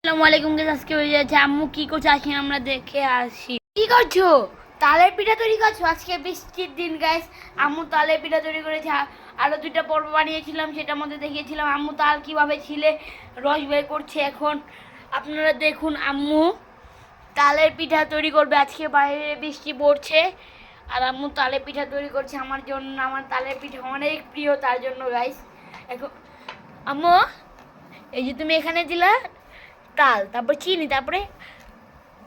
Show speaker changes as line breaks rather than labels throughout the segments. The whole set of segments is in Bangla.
আসসালামু আলাইকুম গাইস, আজকে হয়ে যাচ্ছে আম্মু কি করছে আসি আমরা দেখে আসি। কি করছো? তালের পিঠা তৈরি করছো? আজকে বৃষ্টির দিন গাইস, আম্মু তালের পিঠা তৈরি করেছে। আরো দুইটা পর্ব বানিয়েছিলাম, সেটার মধ্যে দেখিয়েছিলাম আম্মু তাল কিভাবে ছিলে রস বের করছে। এখন আপনারা দেখুন আম্মু তালের পিঠা তৈরি করবে। আজকে বাইরে বৃষ্টি পড়ছে আর আম্মু তালের পিঠা তৈরি করছে আমার জন্য। আমার তালের পিঠা অনেক প্রিয়, তার জন্য গাইস। এখন আম্মু এই যে তুমি এখানে দিলা তাল, তারপর চিনি, তারপরে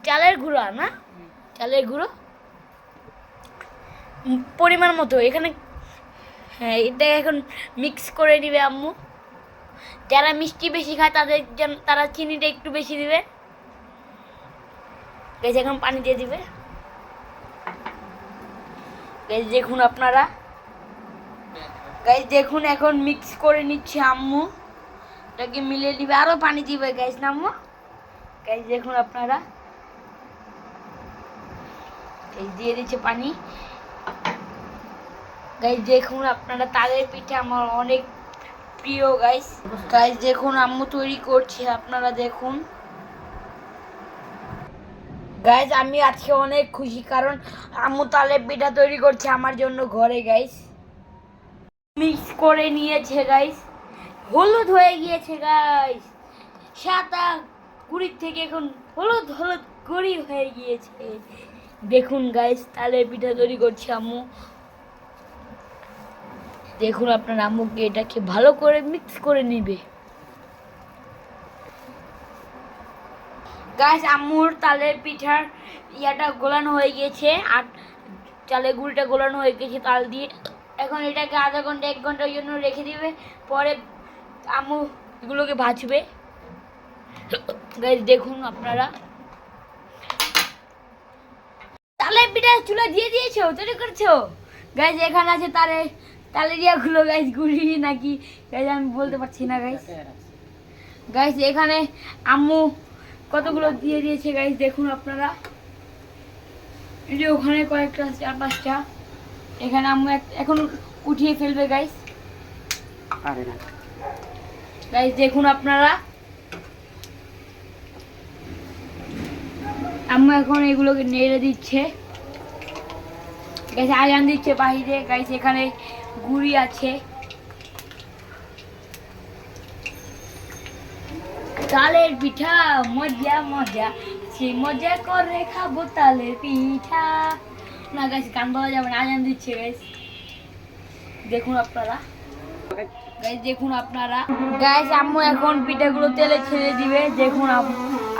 চালের গুঁড়ো, না চালের গুঁড়ো পরিমাণ মতো এখানে। হ্যাঁ, এটা এখন মিক্স করে দিবে আম্মু। যারা মিষ্টি বেশি খায় তারা চিনিটা একটু বেশি দিবে। গাইস এখন পানি দিয়ে দিবে। গাইস দেখুন আপনারা, গাইস দেখুন এখন মিক্স করে নিচ্ছে আম্মু। এটাকে মিলিয়ে দিবে, আরো পানি দিবে গাইস না আম্মু। গাইস দেখুন আপনারা, দিয়ে দিচ্ছে পানি। গাইস দেখুন আপনারা, তালের পিঠা আমার অনেক প্রিয় গাইস। গাইস দেখুন আম্মু তৈরি করছে, আপনারা দেখুন। গাইস আমি আজকে অনেক খুশি, কারণ আম্মু তালের পিঠা তৈরি করছে আমার জন্য ঘরে গাইস। মিক্স করে নিয়েছে গাইস, হলুদ হয়ে গিয়েছে গাইস। সাদা গুড়ির থেকে এখন হলুদ হলুদ গুড়ি হয়ে গিয়েছে। দেখুন গাইস তালের পিঠা তৈরি করছে আম্মু। দেখুন আপনার আম্মুকে এটাকে ভালো করে মিক্স করে নিবে। গাইস আম্মুর তালের পিঠার ইয়াটা গোলানো হয়ে গিয়েছে আর চালের গুঁড়িটা গোলানো হয়ে গেছে তাল দিয়ে। এখন এটাকে আধা ঘন্টা 1 ঘন্টার জন্য রেখে দিবে, পরে আম্মু এগুলোকে ভাজবে। গাইস দেখুন আপনারা, তালের পিঠা চুলা দিয়ে দিয়েছো, তৈরি করছো। গাইস এখানে আছে তালের ইয়াগুলো গাইস, গুড়ি নাকি গাইস আমি বলতে পারছি না গাইস। গাইস এখানে আম্মু কতগুলো দিয়ে দিয়েছে গাইস, দেখুন আপনারা। এই যে ওখানে কয়েকটা 4-5টা, এখানে আম্মু এখন উঠিয়ে ফেলবে গাইস। গাইস দেখুন আপনারা, আম্মু এখন এগুলোকে নেড়ে দিচ্ছে গাইস, আজান দিচ্ছে বাহিরে গাইস। এখানে গুড়ি আছে, তালের পিঠা মজা মজা, সে মজা করে খাবো তালের পিঠা। না গাইস গান বলা যাবে না, আজান দিচ্ছে গাইস। দেখুন আপনারা, গাইস দেখুন আপনারা। গাইস আম্মু এখন পিঠাগুলো তেলে ছেড়ে দিবে। দেখুন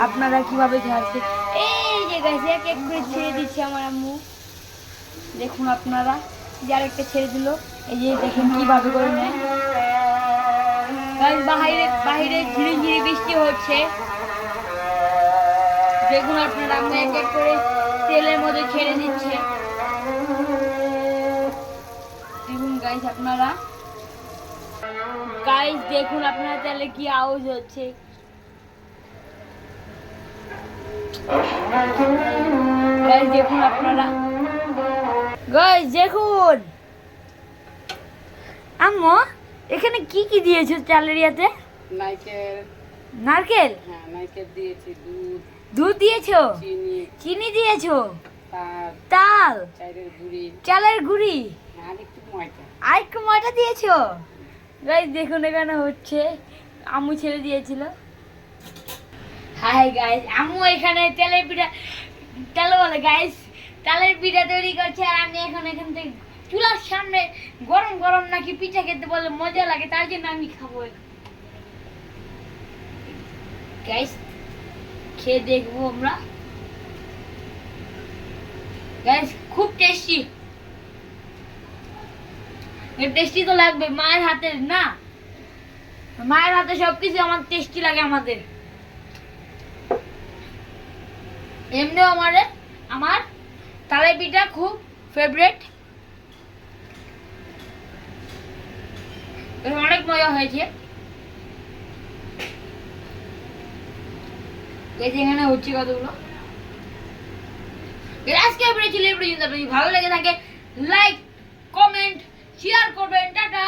আপনারা কিভাবে ছাড়ছে। এই যে গাইস এক এক করে ছেড়ে দিচ্ছে আমার আম্মু। দেখুন আপনারা, যে আরেকটা ছেড়ে দিল। এই যে দেখুন কিভাবে করে নেয় গাইস। বাইরে ঝিরি ঝিরি বৃষ্টি হচ্ছে। দেখুন আপনারা, আম্মু এক এক করে তেলের মধ্যে ছেড়ে দিচ্ছে। দেখুন গাইস আপনারা, গাইস দেখুন আপনারা তাহলে কি আওয়াজ হচ্ছে। গাইস দেখুন আপনারা, গাইস দেখুন আম্মু এখানে কি কি দিয়েছো চালের ইয়াতে? নারকেল।
হ্যাঁ, নারকেল দিয়েছি,
দুধ দিয়েছো, চিনি দিয়েছো, তাল, চালের গুঁড়ি, আর একটু ময়দা দিয়েছো। গাইস দেখুন এখানে হচ্ছে, আম্মু ছেড়ে দিয়েছিল। হাই গাইস, আম্মু এখানে তেলের পিঠা, তেল বলে গাইস, তালের পিঠা তৈরি করছে। আর আমি এখন এখান থেকে চুলার সামনে গরম গরম নাকি পিঠা খেতে বলে মজা লাগে, তার জন্য আমি খাবো গাইস। খেয়ে দেখবো আমরা গাইস, খুব টেস্টি। টেস্টি তো লাগবে, মায়ের হাতের না, মায়ের হাতে সবকিছু আমার টেস্টি লাগে। আমাদের এমনিও আমার তালের পিঠা খুব ফেভারিট। অনেক মজা হয়েছে। এখানে হচ্ছে কতগুলো। আজকে ভালো লেগে থাকে লাইক, কমেন্ট, শেয়ার করবেন। টাটা।